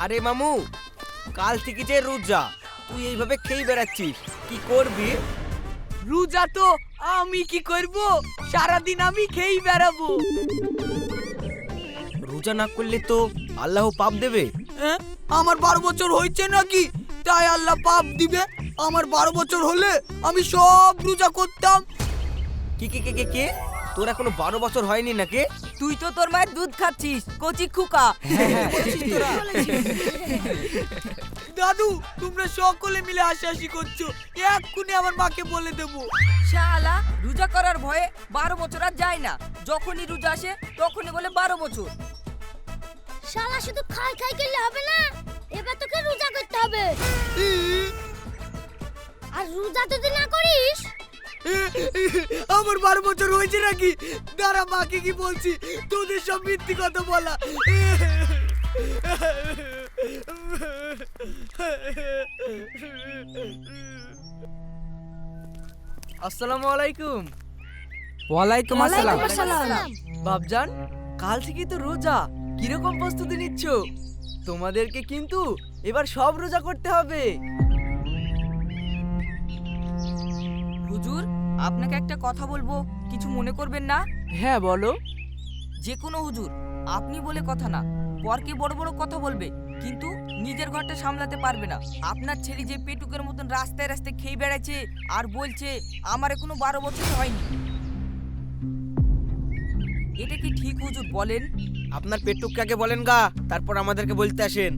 আরে মামু, কাল থেকে যে রোজা, তুই এইভাবে খেয়ে বেড়াচ্ছিস, কি করবি? রোজা তো আমি কি করব, সারাদিন আমি খেয়েই বেড়াবো। রোজা না করলে তো আল্লাহ পাপ দেবে। আমার 12 বছর হয়েছে নাকি তাই আল্লাহ পাপ দিবে? আমার 12 বছর হলে আমি সব রোজা করতাম। কে কে কে কে কে তোর এখনো 12 বছর হয়নি নাকি? তুই তো তোর মায়ের দুধ খাচ্ছিস, কচি খুকা। দাদু, তোমরা সকলে মিলে হাসাহাসি করছো, এক্ষুনি আমার মাকে বলে দেবো। শালা রোজা করার ভয়ে 12 বছর আর যায় না, যখনই রোজা আসে তখনই বলে 12 বছর। শালা শুধু খাই খাই করলে হবে না, এবার তোকে রোজা করতে হবে। আর রোজা যদি না করিস, আমার 12 বছর হয়েছে নাকি? দাঁড়া, মাকে কি বলছি, তোদের সব মিথ্যি কথা বলা। আসসালামু আলাইকুম। ওয়ালাইকুম আসসালাম। বাবজান, কাল থেকে তো রোজা, কিরকম প্রস্তুতি নিচ্ছ? তোমাদেরকে কিন্তু এবার সব রোজা করতে হবে। হুজুর, আপনাকে একটা কথা বলবো, কিছু মনে করবেন না? হ্যাঁ বলো। যে কোনো হুজুর, আপনি বলে কথা না, পরকে বড় বড় কথা বলবে কিন্তু নিজের ঘরটা সামলাতে পারবে না। আপনার ছেলে যে পেটুকের মতন রাস্তায় রাস্তায় খেয়ে বেড়াচ্ছে আর বলছে আমার এখনো 12 বছর হয়নি, এটা কি ঠিক হুজুর বলেন? আপনার পেটুক কাকে বলেন গা, তারপর আমাদেরকে বলতে আসেন।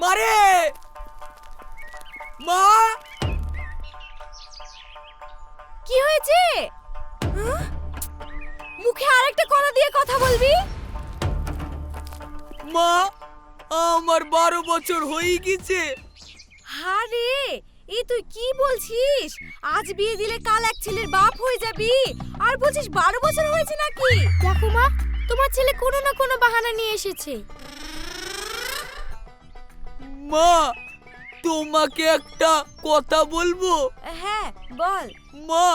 মারে মা, কি হয়েছে? মুখে আরেকটা কলা দিয়ে কথা বলবি? মা, আমার 12 বছর হয়ে গেছে। আরে এই তুই কি বলছিস? আজ বিয়ে দিলে কাল এক ছেলের বাপ হয়ে যাবি, আর বলছিস 12 বছর হয়েছে নাকি? দেখো মা, তোমার ছেলে কোনো না কোনো বাহানা নিয়ে এসেছে। মা, তোমাকে একটা কথা বলবো? হ্যাঁ বল। মা,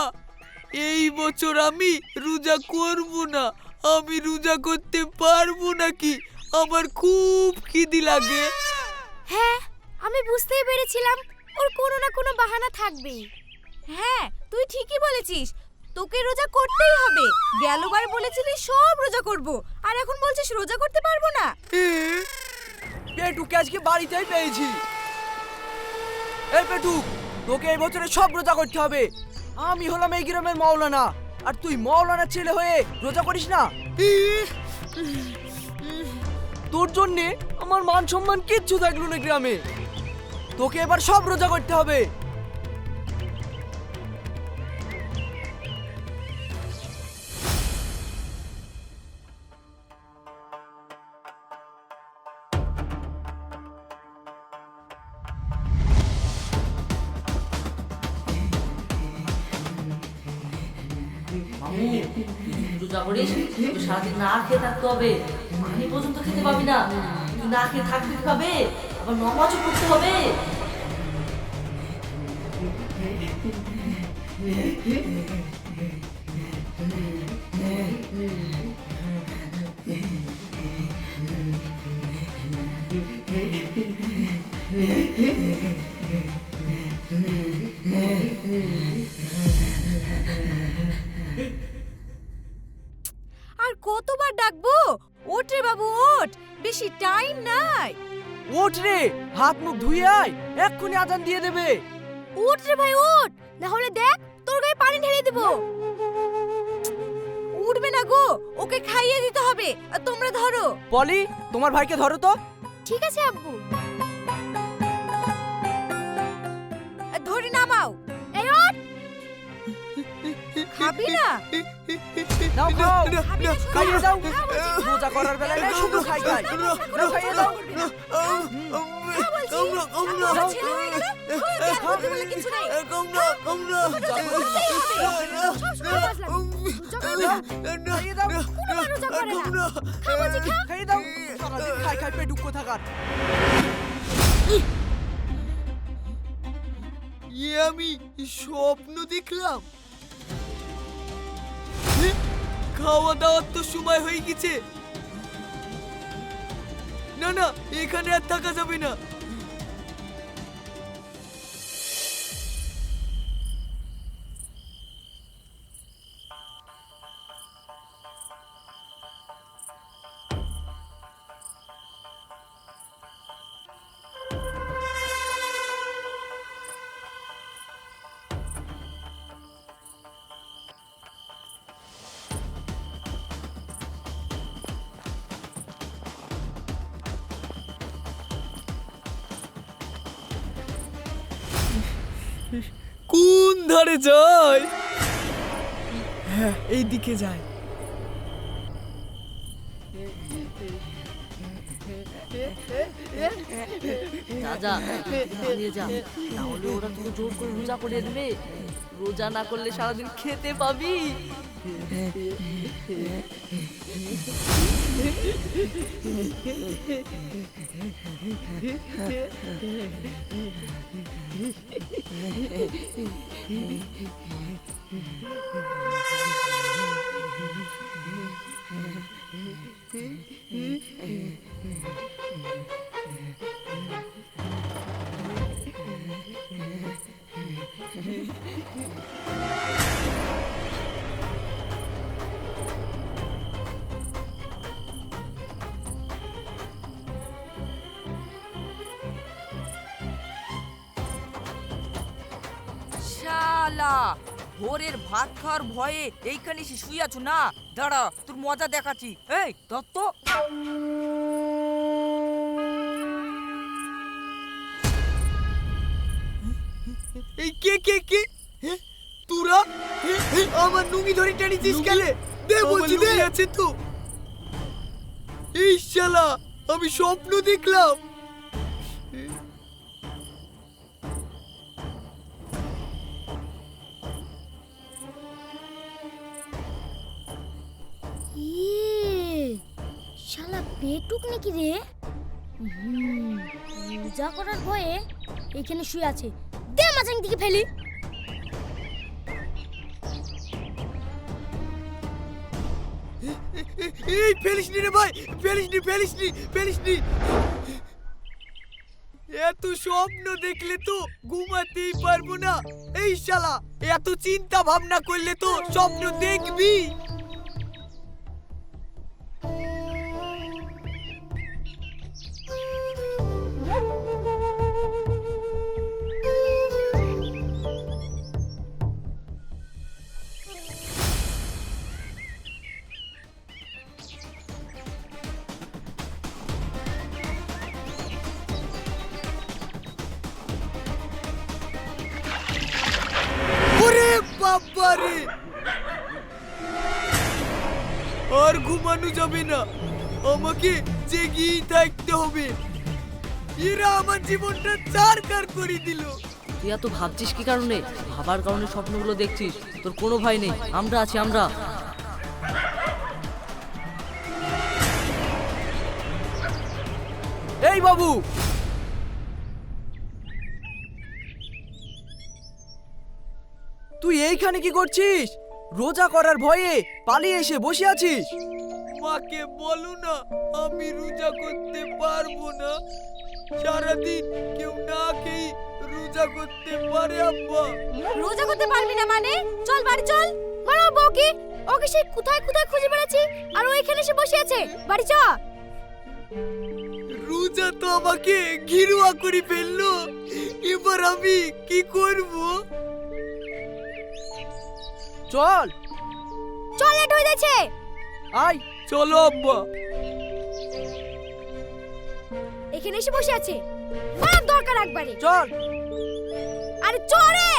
এই বছর আমি রোজা করব না। আমি রোজা করতে পারবো নাকি? আমার খুব খিদে লাগে। হ্যাঁ, আমি বুঝতেই পেরেছিলাম ওর কোনো না কোনো বাহানা থাকবেই। হ্যাঁ, তুই ঠিকই বলেছিস, তোকে রোজা করতেই হবে। গেলবার বলেছিলি সব রোজা করব, আর এখন বলছিস রোজা করতে পারবো না। পেটুকে আজকে বাড়িতেই পেয়েছি। এই পেটুক, তোকে এই বছরে সব রোজা করতে হবে। আমি হলাম এই গ্রামের মাওলানা, আর তুই মাওলানার ছেলে হয়ে রোজা করিস না? তোর জন্যে আমার মান সম্মান কিচ্ছু থাকলো না গ্রামে। তোকে এবার সব রোজা করতে হবে। মামু, তুই রোজা করিস, তোকে সারাদিন না খেয়ে থাকতে হবে, পানি পর্যন্ত খেতে পাবি না। তুই না খেয়ে থাকতে হবে, আবার নামাজও পড়তে হবে। আর কতবার ডাকবো? ওঠ রে বাবু, ওঠ, বেশি টাইম নাই। ওঠ রে, হাত মুখ ধুয়ে আয়, এক্ষুনি আজান দিয়ে দেবে। উঠ রে ভাই, উঠ, না হলে দেখ তোর গায়ে পানি ঢেলে দেব। উঠবে না গো, ওকে খাইয়ে দিতে হবে। আর তোমরা ধরো। পলি, তোমার ভাইকে ধরো তো। ঠিক আছে আব্বু। ধরে নামাও। এই ওঠ। খাবি না? নাও খাও, খাবি না? খাইয়ে দাও। খা বলছি, খা। রোজা করার বেলায় না শুধু খাই খাই। নাও খাইয়ে দাও। খা বলছি। এত বড় ছেলে হয়ে গেল, খুব জ্ঞান বুদ্ধি বলে কিছু নেই। সবসময় বাজলাম। খাইয়ে দাও। কোনো মানুষ যা করে না। খা বলছি, খা। খাইয়ে দাও। সারাদিন খাই খাই পেট দুঃখ থাকার। আমি স্বপ্ন দেখলাম। খাওয়া দাওয়ার তো সময় হয়ে গেছে। না না, এখানে আর থাকা যাবে না। কোন ধারে যায়? হ্যাঁ, এই দিকে যায়। যা পালিয়ে যা, তাহলে ওরা তোকে জোর করে রোজা করিয়ে দেবে। রোজা না করলে সারাদিন খেতে পাবি। শালা ভোরের ভাত খাওয়ার ভয়ে এইখানে এসে শুয়ে আছো না? দাঁড়া, তোর মজা দেখাচ্ছি। এই দত্ত, এই কে কে কে? তোরা আমার নুঙ্গি ধরে টানিছিস গেলে? দে বলছি, দে। আছে তো। এই শালা, আমি স্বপ্ন দেখলাম। শালা পেটুক নাকি রে? পূজা করার ভয়ে এখানে শুয়ে আছে। দে মাচাং দিকে ফেলি। এই ফেলিসনি রে ভাই, ফেলিসনি ফেলিসনি ফেলিসনি। এত স্বপ্ন দেখলে তো ঘুমাতেই পারবো না। এই শালা, এত চিন্তা ভাবনা করলে তো স্বপ্ন দেখবি। ওরে বাবারে, আর ঘুমানো যাবে না, আমাকে জেগেই থাকতে হবে। এরা আমার জীবনটা চারকার করে দিল। তুই এত ভাবছিস কি কারণে? ভাবার কারণে স্বপ্নগুলো দেখছিস। তোর কোনো ভয় নেই, আমরা আছি, আমরা। এই বাবু, তুই এইখানে কি করছিস? রোজা করার ভয়ে পালিয়ে এসে বসে আছিস? মাকে বলো না আমি রোজা করতে পারবো না। সারাদিন কেউ না খেয়ে রোজা করতে পারে আব্বা? রোজা করতে পারবি না মানে? চল বাড়ি চল। মারা বউকে, ওকে সে কোথায় কোথায় খুঁজে বেড়াচ্ছি, আর ও এখানে এসে বসে আছে। বাড়ি চ। রোজা তো আমাকে ঘিরুয়া করে ফেললো, এবার আমি কি করব? চল চল, লেট হয়ে যাচ্ছে। আয়, চলো আব্বা। এখানে এসে বসে আছে, মারার দরকার একবারে। চল। আরে চল রে,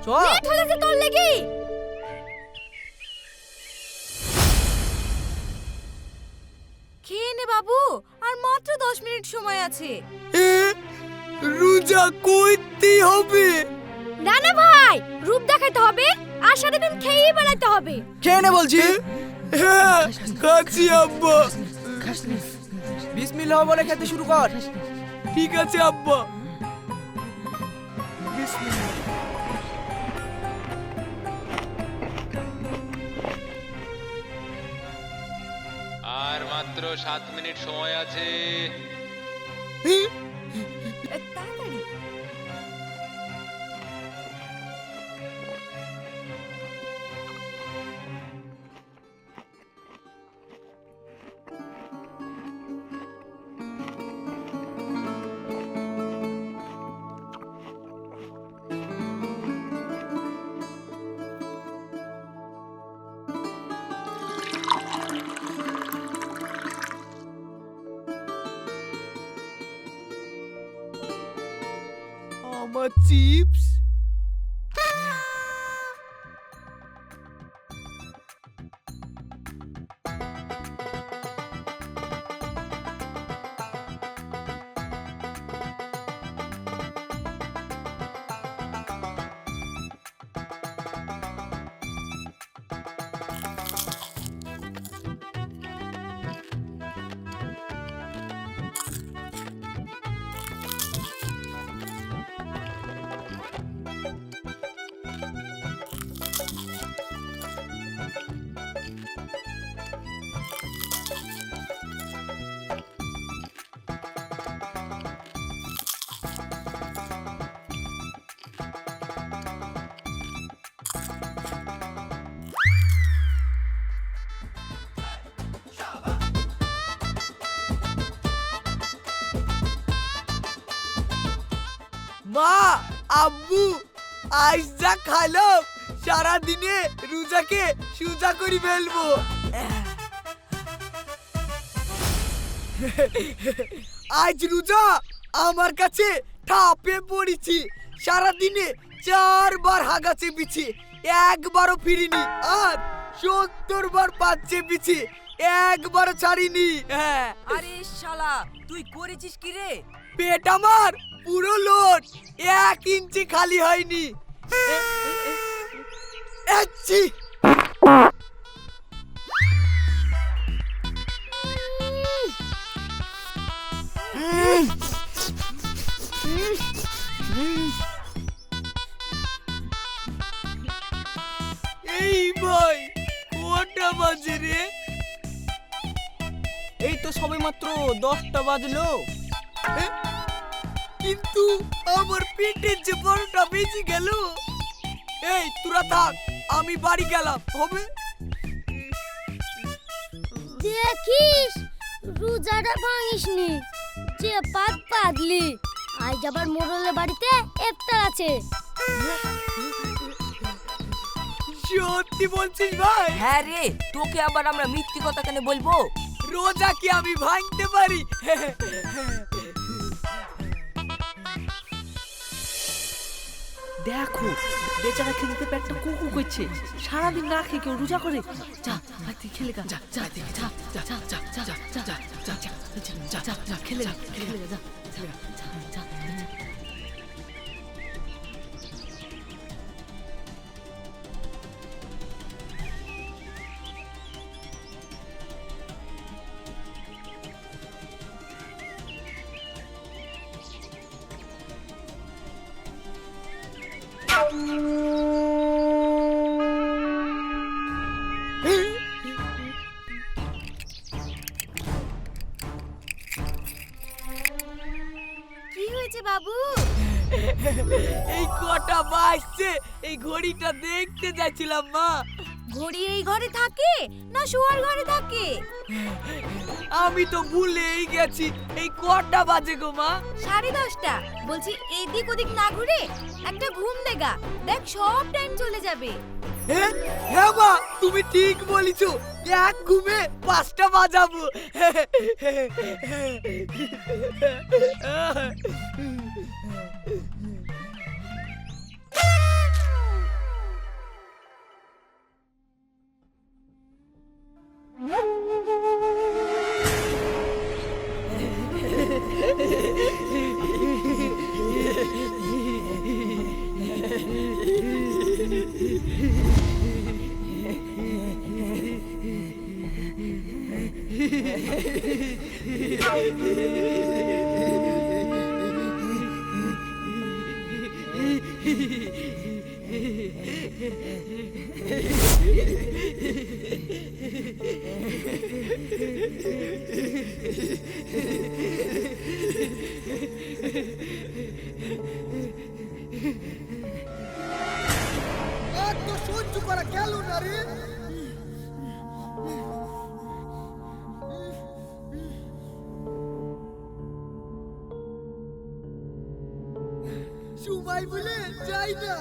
চল। লেট হয়ে যাচ্ছে তোর লেগে। খেয়ে নে বাবু, আর মাত্র 10 মিনিট সময় আছে। রোজা করতে হবে? না না ভাই, রূপ দেখাতে হবে আর সারাদিন খেয়েই বেড়াতে হবে। খেয়ে নে বলছি। হ্যাঁ, খাচ্ছি আব্বা। বিসমিল্লাহ বলে খেতে শুরু কর। ঠিক আছে আব্বা। আর মাত্র 7 মিনিট সময় আছে। তাড়াতাড়ি। আমার চিপস। মা, আব্বু, আজ যা খাইলাম সারাদিনে রোজাকে সোজা করে ফেলবো। আজ রোজা আমার কাছে ঠাপে পড়েছি। সারাদিনে 4 বার হাগা চেপেছি, একবারও ফিরিনি। আর 70 বার পাত চেপেছি, একবারও ছাড়িনি। হ্যাঁ, আরে শালা তুই করেছিস কি রে? পেট আমার পুরো লোড, 1 ইঞ্চি খালি হয়নি। আচ্ছি। এই ভাই, কটা বাজে রে? এই তো সবে মাত্র 10টা বাজলো। কিন্তু আমার পেটের যে বড়টা বেজে গেল। এই তোরা থাক, আমি বাড়ি গেলাম। হবে? দেখিস রোজাটা ভাঙিসনি, যে পাত পাগলি। আজ আবার মোড়লের বাড়িতে ইফতার আছে। সত্যি বলছিস ভাই? হ্যাঁ রে, তোকে আবার আমরা মিথ্যে কথা কেন বলবো? রোজা কি আমি ভাঙতে পারি? দেখো বেচারা খেতে পেটটা কুকু করছে, সারাদিন না খেয়ে কেউ রোজা করে? যা ভাই তুই খেলে গা, যা যা যা যা যা যা যা যা যা যা যা যা খেলে গা, খেলে গা, যা যা যা। কি হয়েছে বাবু? এই কটা বাজছে, এই ঘড়িটা দেখতে যাচ্ছিলাম মা। ঘড়ি এই ঘরে থাকে না শোয়ার ঘরে থাকে? আমি তো ভুলেই গেছি। এই কটা বাজে গো মা? 10:30। বলছি এদিক ওদিক না ঘুরে একটা ঘুম দেগা, দেখ সব টাইম চলে যাবে। হ্যাঁ মা, তুমি ঠিক বলেছো। এক ঘুমে 5টা বাজাবো। সময় বলে যাই না।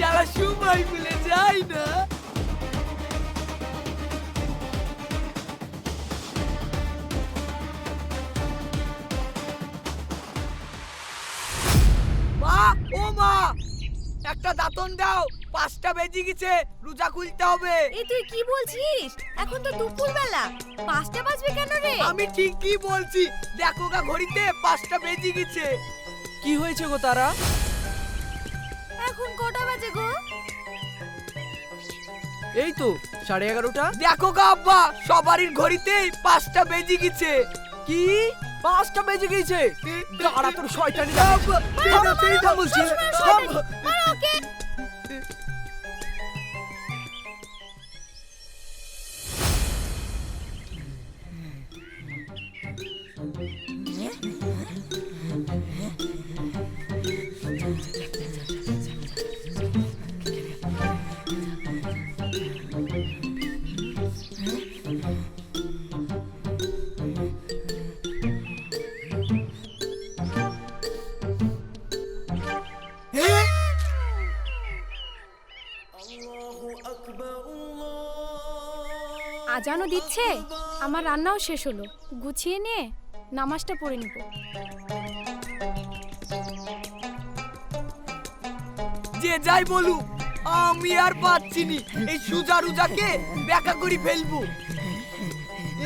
যারা সময় ভুলে যায় না। মা, ও মা, একটা দাঁতন দাও, 5টা বেজে গেছে, রোজা খুলতে হবে। এই তুই কি বলছিস? এখন তো দুপুর বেলা, 5টা বাজবে কেন রে? আমি ঠিকই বলছি, দেখো গা ঘড়িতে 5টা বেজে গেছে। কি হয়েছে গো তারা? এখন কটা বাজে গো? এই তো 11:30টা। দেখো গা আব্বা, সবারই ঘড়িতেই 5টা বেজে গেছে। কি 5টা বেজে গেছে? দাঁড়া তোর শয়তানি আব্বা, ঠিক বলছি। মারো ওকে। আজানও দিচ্ছে, আমার রান্নাও শেষ হলো, গুছিয়ে নিয়ে নামাজটা পড়ে নিব। যে যাই বলুক, আমি আর পাচ্ছি নি, এই সুজা রুজাকে ব্যাকা করে ফেলবো।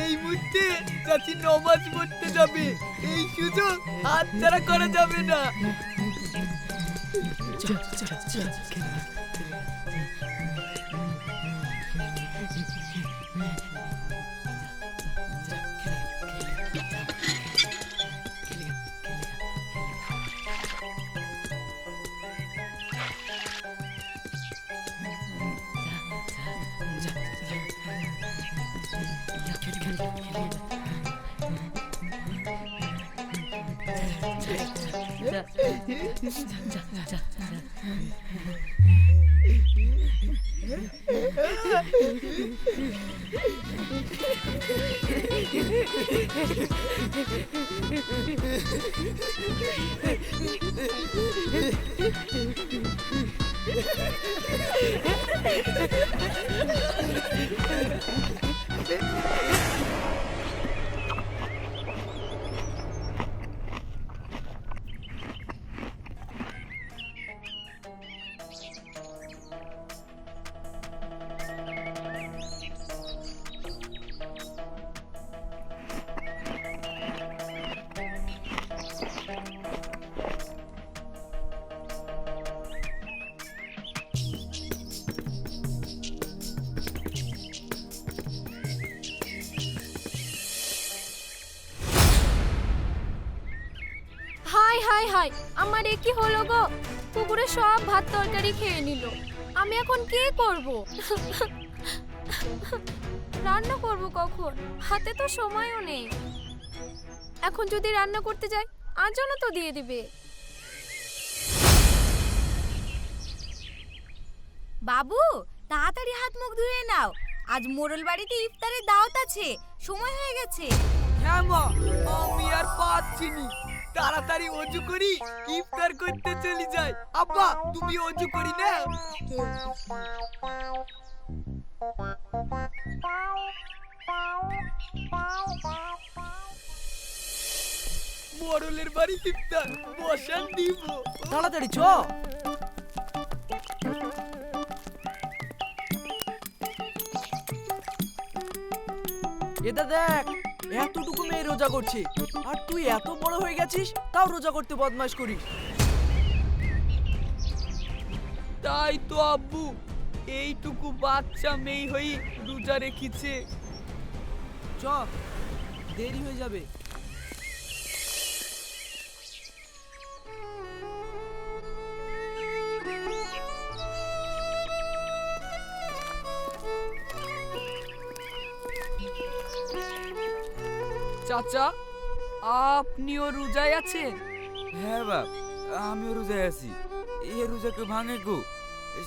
এই মুহূর্তে চাচি নামাজ পড়তে যাবে, এই সুযোগ হাতছাড়া করা যাবে না। হাই হাই হাই, আমার এ কি হলো গো, কুকুরে সব ভাত তরকারি খেয়ে নিল। আমি এখন কি করব? রান্না করব কখন? হাতে তো সময়ও নেই। এখন যদি রান্না করতে যাই আজও তো দিয়ে দিবে। বাবু তাড়াতাড়ি হাত মুখ ধুয়ে নাও, আজ মোড়ল বাড়িতে ইফতারের দাওয়াত আছে, সময় হয়ে গেছে। হ্যাঁ মা, আমি আর পাচ্ছি নি, তাড়াতাড়ি অজু করি ইফতার করতে চলে যাই। আব্বা তুমি অজু করি না। মোড়লের বাড়ি ইফতার বসান দিব। তাড়াতাড়ি চ। এটা দেখ, এতটুকু মেয়ে রোজা করছে, আর তুই এত বড় হয়ে গেছিস তাও রোজা করতে বদমাশ করিস। তাই তো আব্বু, এইটুকু বাচ্চা মেয়ে হয়ে রোজা রেখেছে। চ, দেরি হয়ে যাবে। চাচা, আপনিও রোজায় আছেন? হ্যাঁ বাপ, আমিও রোজায় আছি। এ রোজাকে ভাঙে গো,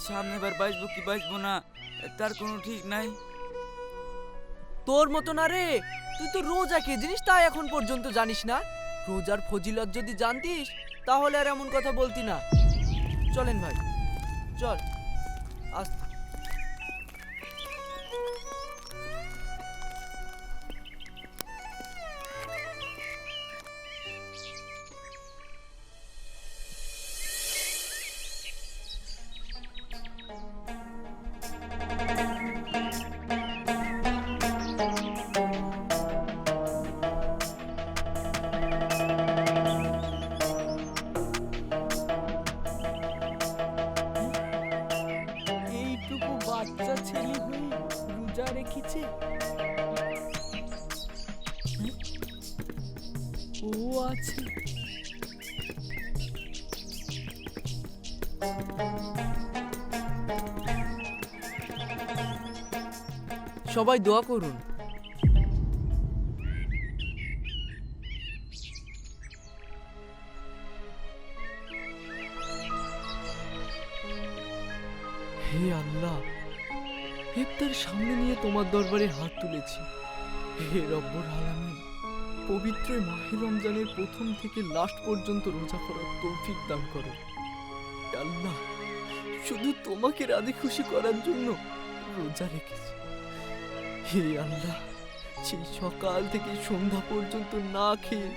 সামনে বার বাঁচবো কি বাঁচবো না তার কোনো ঠিক নাই। তোর মতো না রে, তুই তো রোজা কি জিনিস তা এখন পর্যন্ত জানিস না। রোজার ফজিলত যদি জানতিস তাহলে আর এমন কথা বলতি না। চলেন ভাই, চল। আস্তে। এইটুকু বাচ্চা ছেলে হয়ে রোজা রেখেছে। ও আছে। সবাই দোয়া করুন। হে আল্লাহ, ইফতার সামনে নিয়ে তোমার দরবারে হাত তুলেছি। হে রব্বুল আলামিন, পবিত্র মাহে রমজানের প্রথম থেকে লাস্ট পর্যন্ত রোজা করার তৌফিক দান করো। হে আল্লাহ, শুধু তোমাকে রাজি খুশি করার জন্য রোজা রেখেছি। হে আল্লাহ, সেই সকাল থেকে সন্ধ্যা পর্যন্ত না খেয়ে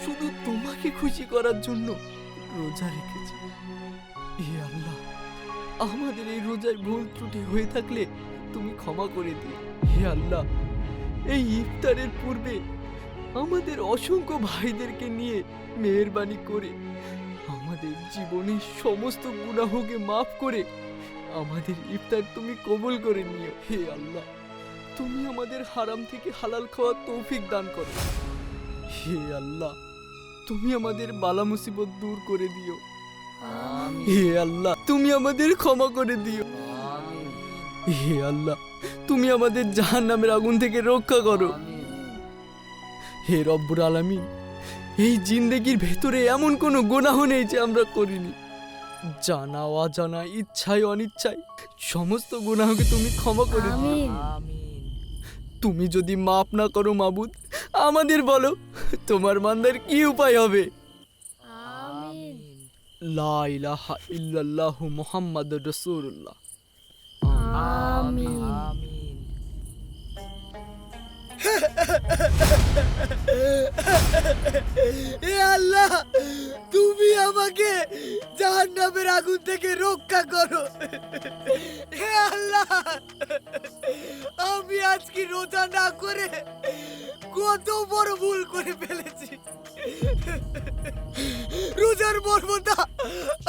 শুধু তোমাকে খুশি করার জন্য রোজা রেখেছি। হে আল্লাহ, আমাদের এই রোজায় ভুল ত্রুটি হয়ে থাকলে তুমি ক্ষমা করে দিও। হে আল্লাহ, এই ইফতারের পূর্বে আমাদের অসংখ্য ভাইদেরকে নিয়ে মেহেরবানি করে আমাদের জীবনের সমস্ত গুনাহকে মাফ করে আমাদের ইফতার তুমি কবুল করে নিও। হে আল্লাহ, তুমি আমাদের হারাম থেকে হালাল খাওয়ার তৌফিক দান করো। হে আল্লাহ, তুমি আমাদের বালা মুসিবত দূর করে দিও। হে আল্লাহ, তুমি আমাদের ক্ষমা করে দিও। হে আল্লাহ, তুমি আমাদের জাহান্নামের আগুন থেকে রক্ষা করো। হে রব্বুল আলামিন, এই জিন্দেগির ভেতরে এমন কোনো গুনাহ নেই যে আমরা করিনি। জানা অজানা, ইচ্ছায় অনিচ্ছায় সমস্ত গুনাহকে তুমি ক্ষমা করে দিও। তুমি যদি মাফ না করো মাবুদ, আমাদের বলো তোমার বান্দার কি উপায় হবে? লা ইলাহা ইল্লাল্লাহু মুহাম্মাদুর রাসূলুল্লাহ। আমিন। হে আল্লাহ, তুমি আমাকে জাহান্নামের আগুন থেকে রক্ষা করো। হে আল্লাহ, আমি আজকে রোজা না করে কত বড় ভুল করে ফেলেছি। রোজার মর্মটা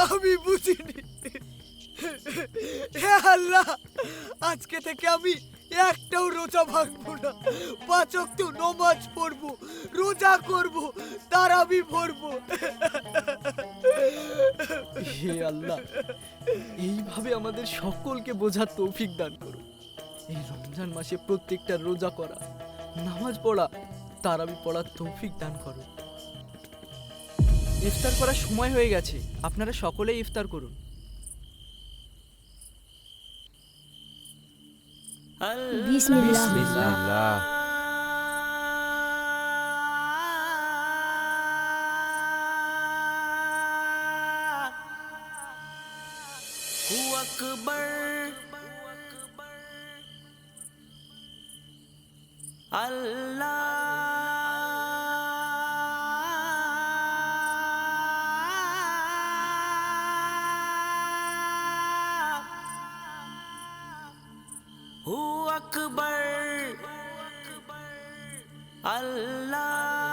আমি বুঝিনি। হে আল্লাহ, আজকে থেকে আমি একটাও রোজা ভাঙবো না, 5 ওয়াক্ত নামাজ পড়বো, রোজা করবো, তারাবি পড়বো। হে আল্লাহ, এইভাবে আমাদের সকলকে বোঝার তৌফিক দান করো। এই রমজান মাসে প্রত্যেকটা রোজা করা, নামাজ পড়া, তারাবি পড়ার তৌফিক দান করো। ইফতার করার সময় হয়ে গেছে, আপনারা সকলেই ইফতার করুন। বিসমিল্লাহ। আল্লাহ